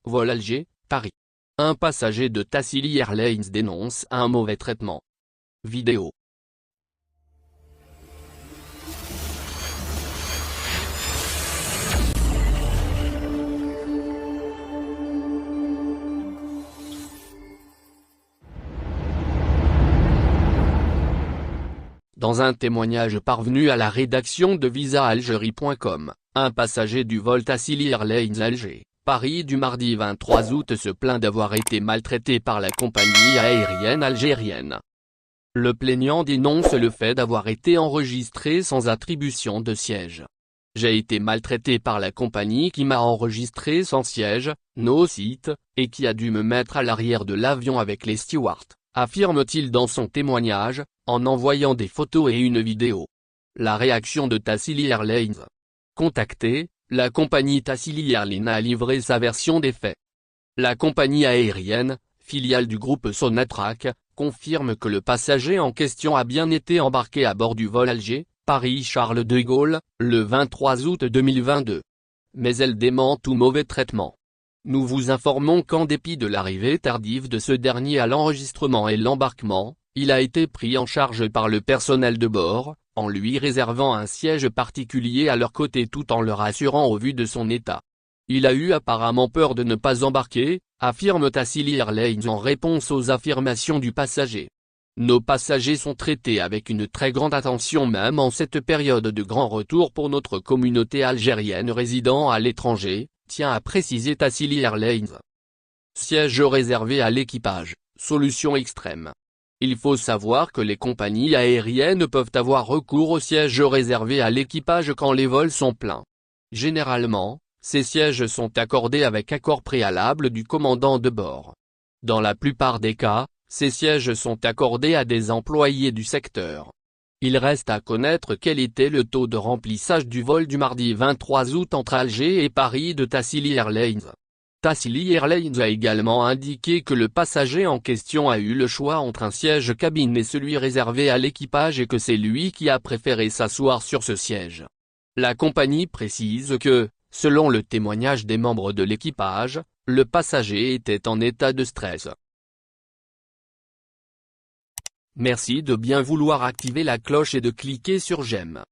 vol Alger, Paris. Un passager de Tassili Airlines dénonce un mauvais traitement. Vidéo. Dans un témoignage parvenu à la rédaction de VisaAlgérie.com, un passager du vol Tassili Airlines Alger, Paris du mardi 23 août se plaint d'avoir été maltraité par la compagnie aérienne algérienne. Le plaignant dénonce le fait d'avoir été enregistré sans attribution de siège. « J'ai été maltraité par la compagnie qui m'a enregistré sans siège, no seat, et qui a dû me mettre à l'arrière de l'avion avec les stewards », affirme-t-il dans son témoignage, en envoyant des photos et une vidéo. La réaction de Tassili Airlines. Contactée, la compagnie Tassili Airlines a livré sa version des faits. La compagnie aérienne, filiale du groupe Sonatrach, confirme que le passager en question a bien été embarqué à bord du vol Alger, Paris-Charles de Gaulle, le 23 août 2022. Mais elle dément tout mauvais traitement. Nous vous informons qu'en dépit de l'arrivée tardive de ce dernier à l'enregistrement et l'embarquement, il a été pris en charge par le personnel de bord, en lui réservant un siège particulier à leur côté tout en leur assurant au vu de son état. Il a eu apparemment peur de ne pas embarquer, affirme Tassili Airlines en réponse aux affirmations du passager. Nos passagers sont traités avec une très grande attention même en cette période de grand retour pour notre communauté algérienne résidant à l'étranger, tient à préciser Tassili Airlines. Siège réservé à l'équipage, solution extrême. Il faut savoir que les compagnies aériennes peuvent avoir recours aux sièges réservés à l'équipage quand les vols sont pleins. Généralement, ces sièges sont accordés avec accord préalable du commandant de bord. Dans la plupart des cas, ces sièges sont accordés à des employés du secteur. Il reste à connaître quel était le taux de remplissage du vol du mardi 23 août entre Alger et Paris de Tassili Airlines. Tassili Airlines a également indiqué que le passager en question a eu le choix entre un siège cabine et celui réservé à l'équipage et que c'est lui qui a préféré s'asseoir sur ce siège. La compagnie précise que, selon le témoignage des membres de l'équipage, le passager était en état de stress. Merci de bien vouloir activer la cloche et de cliquer sur j'aime.